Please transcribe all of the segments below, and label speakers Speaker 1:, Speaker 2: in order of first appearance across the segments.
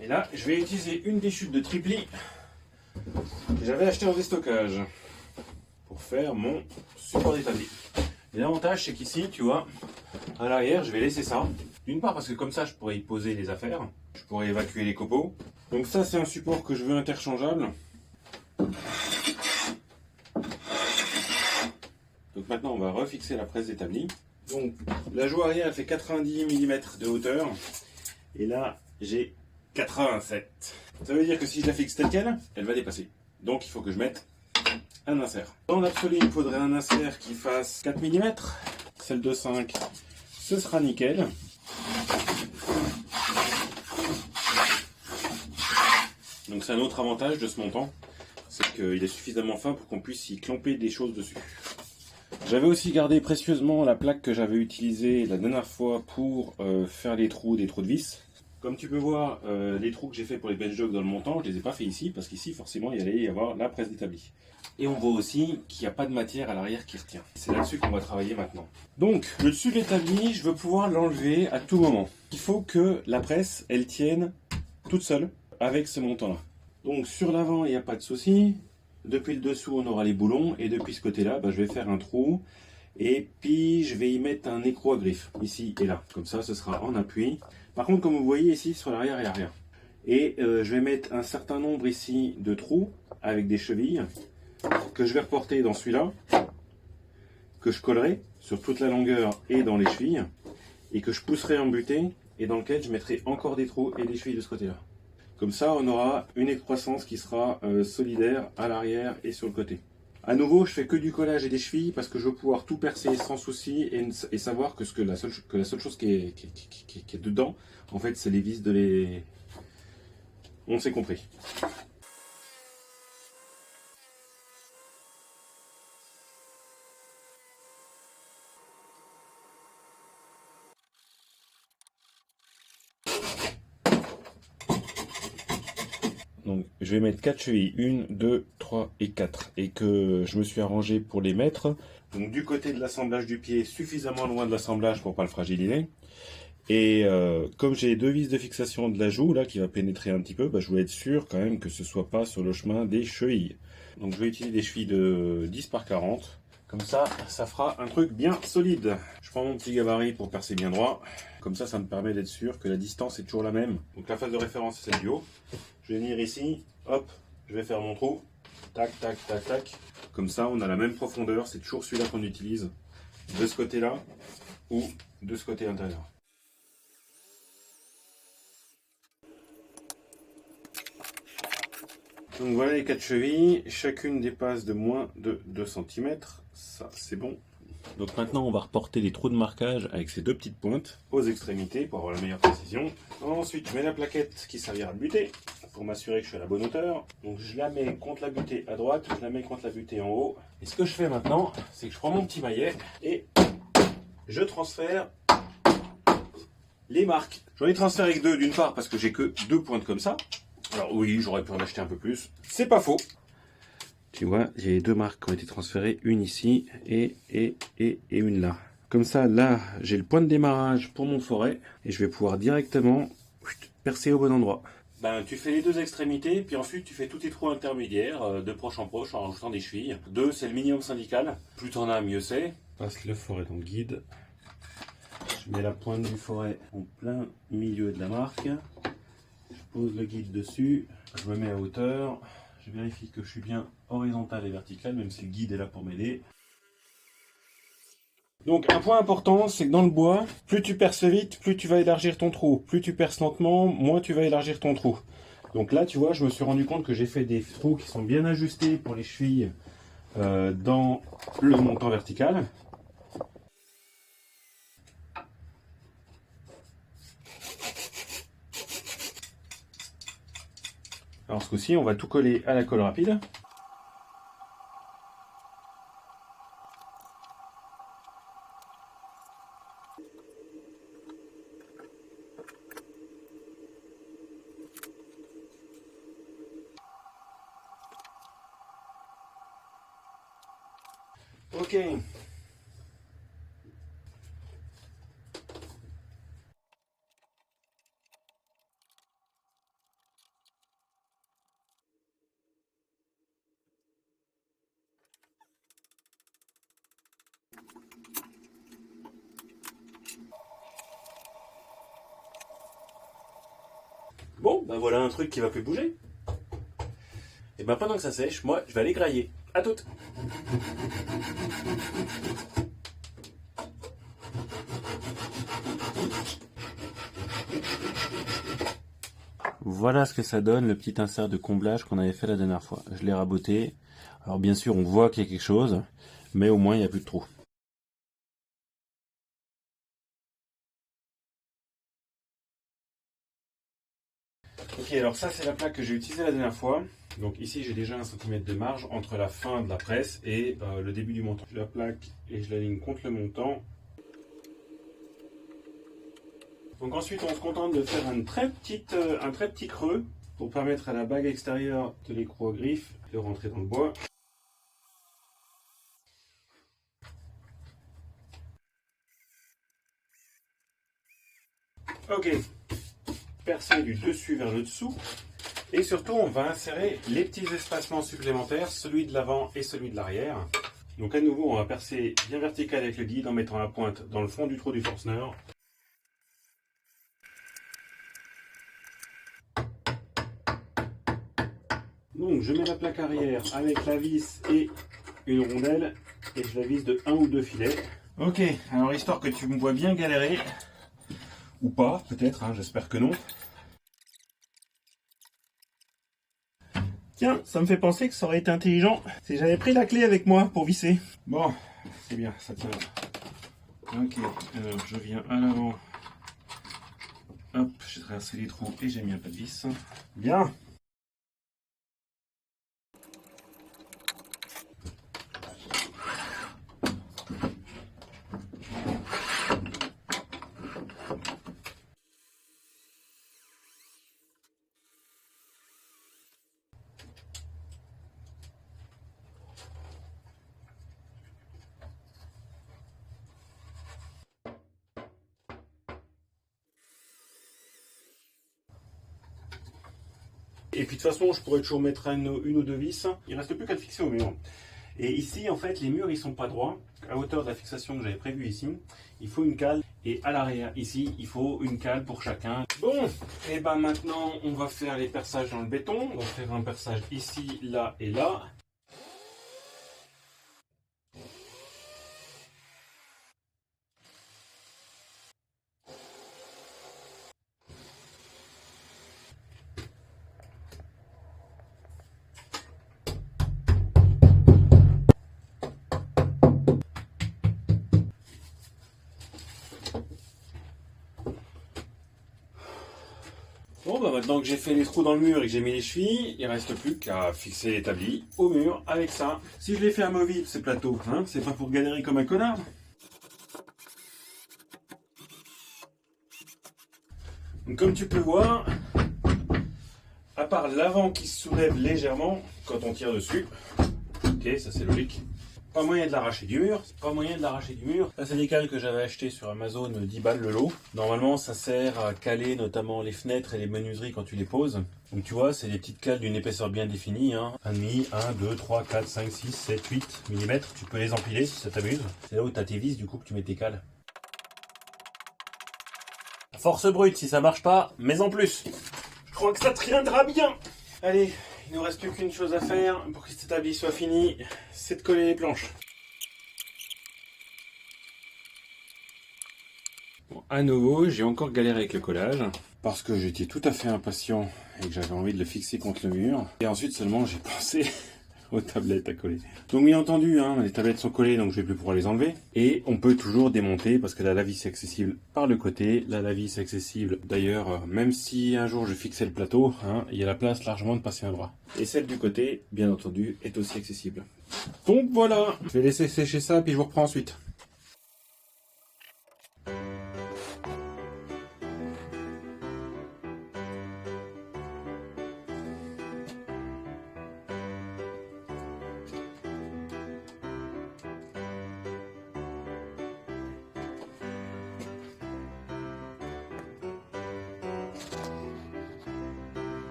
Speaker 1: Et là, je vais utiliser une des chutes de triplis que j'avais acheté en déstockage pour faire mon support d'établi. Et l'avantage, c'est qu'ici, tu vois, à l'arrière, je vais laisser ça. D'une part, parce que comme ça, je pourrais y poser les affaires. Je pourrais évacuer les copeaux. Donc ça, c'est un support que je veux interchangeable. Donc maintenant, on va refixer la presse d'établi. Donc la joue arrière, elle fait 90 mm de hauteur. Et là, j'ai 87. Ça veut dire que si je la fixe telle quelle, elle va dépasser. Donc il faut que je mette un insert. Dans l'absolu, il me faudrait un insert qui fasse 4 mm. Celle de 5, ce sera nickel. Donc c'est un autre avantage de ce montant, c'est qu'il est suffisamment fin pour qu'on puisse y clamper des choses dessus. J'avais aussi gardé précieusement la plaque que j'avais utilisée la dernière fois pour faire les trous des trous de vis. Comme tu peux voir, les trous que j'ai fait pour les bench jogs dans le montant, je ne les ai pas fait ici, parce qu'ici forcément il allait y avoir la presse d'établi. Et on voit aussi qu'il n'y a pas de matière à l'arrière qui retient. C'est là-dessus qu'on va travailler maintenant. Donc le dessus de l'établi, je veux pouvoir l'enlever à tout moment. Il faut que la presse, elle tienne toute seule avec ce montant-là. Donc sur l'avant, il n'y a pas de souci. Depuis le dessous, on aura les boulons. Et depuis ce côté-là, je vais faire un trou. Et puis, je vais y mettre un écrou à griffe, ici et là. Comme ça, ce sera en appui. Par contre, comme vous voyez ici, sur l'arrière et l'arrière. Et je vais mettre un certain nombre ici de trous avec des chevilles que je vais reporter dans celui-là, que je collerai sur toute la longueur et dans les chevilles, et que je pousserai en butée, et dans lequel je mettrai encore des trous et des chevilles de ce côté-là. Comme ça, on aura une excroissance qui sera solidaire à l'arrière et sur le côté. À nouveau, je fais que du collage et des chevilles parce que je veux pouvoir tout percer sans souci et savoir que la seule chose qui est dedans, en fait, c'est les vis de les... On s'est compris. Donc je vais mettre 4 chevilles, 1, 2, 3 et 4, et que je me suis arrangé pour les mettre. Donc du côté de l'assemblage du pied, suffisamment loin de l'assemblage pour ne pas le fragiliser. Et comme j'ai 2 vis de fixation de la joue là qui va pénétrer un petit peu, je voulais être sûr quand même que ce soit pas sur le chemin des chevilles. Donc je vais utiliser des chevilles de 10 par 40. Comme ça, ça fera un truc bien solide. Je prends mon petit gabarit pour percer bien droit. Comme ça, ça me permet d'être sûr que la distance est toujours la même. Donc la phase de référence, c'est celle du haut. Je vais venir ici, hop, je vais faire mon trou. Tac, tac, tac, tac. Comme ça, on a la même profondeur. C'est toujours celui-là qu'on utilise. De ce côté-là ou de ce côté intérieur. Donc voilà les 4 chevilles, chacune dépasse de moins de 2 cm, ça c'est bon. Donc maintenant on va reporter les trous de marquage avec ces 2 petites pointes aux extrémités pour avoir la meilleure précision. Ensuite je mets la plaquette qui servira de butée pour m'assurer que je suis à la bonne hauteur. Donc je la mets contre la butée à droite, je la mets contre la butée en haut. Et ce que je fais maintenant, c'est que je prends mon petit maillet et je transfère les marques. J'en ai transféré que 2 d'une part parce que j'ai que 2 pointes comme ça. Alors oui, j'aurais pu en acheter un peu plus. C'est pas faux. Tu vois, j'ai 2 marques qui ont été transférées. Une ici et une là. Comme ça, là, j'ai le point de démarrage pour mon forêt. Et je vais pouvoir directement percer au bon endroit. Tu fais les 2 extrémités, puis ensuite tu fais tous tes trous intermédiaires, de proche en proche, en rajoutant des chevilles. 2, c'est le minimum syndical. Plus t'en as, mieux c'est. Je passe le forêt dans le guide. Je mets la pointe du forêt en plein milieu de la marque. Je pose le guide dessus, je me mets à hauteur, je vérifie que je suis bien horizontal et vertical, même si le guide est là pour m'aider. Donc un point important, c'est que dans le bois, plus tu perces vite, plus tu vas élargir ton trou. Plus tu perces lentement, moins tu vas élargir ton trou. Donc là, tu vois, je me suis rendu compte que j'ai fait des trous qui sont bien ajustés pour les chevilles dans le montant vertical. Alors ce coup-ci, on va tout coller à la colle rapide. Ok. Bon, bah voilà un truc qui va plus bouger. Et ben pendant que ça sèche, moi je vais aller grailler. À toutes. Voilà ce que ça donne, le petit insert de comblage qu'on avait fait la dernière fois. Je l'ai raboté. Alors bien sûr, on voit qu'il y a quelque chose, mais au moins il n'y a plus de trou. Ok, alors ça c'est la plaque que j'ai utilisée la dernière fois. Donc ici j'ai déjà 1 cm de marge entre la fin de la presse et le début du montant. Je la plaque et je l'aligne contre le montant. Donc ensuite on se contente de faire un très petit creux pour permettre à la bague extérieure de l'écrou à griffe de rentrer dans le bois. Ok, percer du dessus vers le dessous. Et surtout, on va insérer les petits espacements supplémentaires, celui de l'avant et celui de l'arrière. Donc à nouveau, on va percer bien vertical avec le guide en mettant la pointe dans le fond du trou du forceneur. Donc je mets la plaque arrière avec la vis et une rondelle et je la vise de 1 ou 2 filets. Ok, alors histoire que tu me vois bien galérer, ou pas peut-être, hein, j'espère que non. Tiens, ça me fait penser que ça aurait été intelligent si j'avais pris la clé avec moi pour visser. Bon, c'est bien, ça tient. Ok, alors je viens à l'avant. Hop, j'ai tracé les trous et j'ai mis un pas de vis. Bien. Et puis de toute façon, je pourrais toujours mettre une ou deux vis. Il reste plus qu'à le fixer au mur. Et ici, en fait, les murs, ils sont pas droits. À hauteur de la fixation que j'avais prévue ici, il faut une cale. Et à l'arrière, ici, il faut une cale pour chacun. Bon, et ben maintenant, on va faire les perçages dans le béton. On va faire un perçage ici, là et là. Bon, bah maintenant que j'ai fait les trous dans le mur et que j'ai mis les chevilles, il reste plus qu'à fixer l'établi au mur avec ça. Si je l'ai fait amovible, ces plateaux, hein, c'est pas pour galérer comme un connard. Donc, comme tu peux voir, à part l'avant qui se soulève légèrement quand on tire dessus, ok, ça c'est logique. Pas moyen de l'arracher du mur, pas moyen de l'arracher du mur. Ça c'est des cales que j'avais acheté sur Amazon, 10 balles le lot. Normalement ça sert à caler notamment les fenêtres et les menuiseries quand tu les poses. Donc tu vois, c'est des petites cales d'une épaisseur bien définie, hein. 1,5, 1, 2, 3, 4, 5, 6, 7, 8 mm. Tu peux les empiler si ça t'amuse. C'est là où tu as tes vis du coup que tu mets tes cales. Force brute, si ça marche pas, mais en plus. Je crois que ça tiendra bien. Allez, il nous reste plus qu'une chose à faire pour que cet établi soit fini, c'est de coller les planches. Bon, à nouveau, j'ai encore galéré avec le collage, parce que j'étais tout à fait impatient et que j'avais envie de le fixer contre le mur. Et ensuite seulement j'ai pensé aux tablettes à coller. Donc bien entendu, hein, les tablettes sont collées, donc je vais plus pouvoir les enlever. Et on peut toujours démonter, parce que la vis est accessible par le côté. La vis est accessible, d'ailleurs, même si un jour je fixais le plateau, hein, il y a la place largement de passer un bras. Et celle du côté, bien entendu, est aussi accessible. Donc voilà, je vais laisser sécher ça, puis je vous reprends ensuite.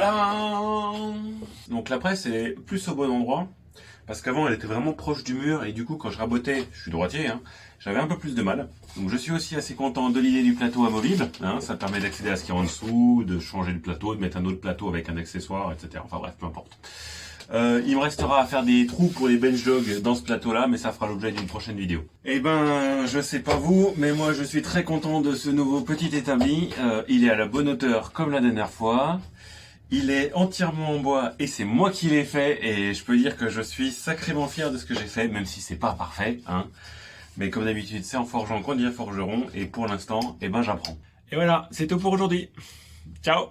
Speaker 1: Tadam! Donc la presse est plus au bon endroit, parce qu'avant elle était vraiment proche du mur, et du coup quand je rabotais, je suis droitier, hein, j'avais un peu plus de mal. Donc je suis aussi assez content de l'idée du plateau amovible, hein, ça permet d'accéder à ce qu'il y a en dessous, de changer le plateau, de mettre un autre plateau avec un accessoire, etc. Enfin bref, peu importe. Il me restera à faire des trous pour les bench dogs dans ce plateau-là, mais ça fera l'objet d'une prochaine vidéo. Eh ben, je sais pas vous, mais moi je suis très content de ce nouveau petit établi. Il est à la bonne hauteur comme la dernière fois. Il est entièrement en bois et c'est moi qui l'ai fait, et je peux dire que je suis sacrément fier de ce que j'ai fait, même si c'est pas parfait, hein. Mais comme d'habitude, c'est en forgeant qu'on devient forgeron, et pour l'instant, eh ben j'apprends. Et voilà, c'est tout pour aujourd'hui. Ciao!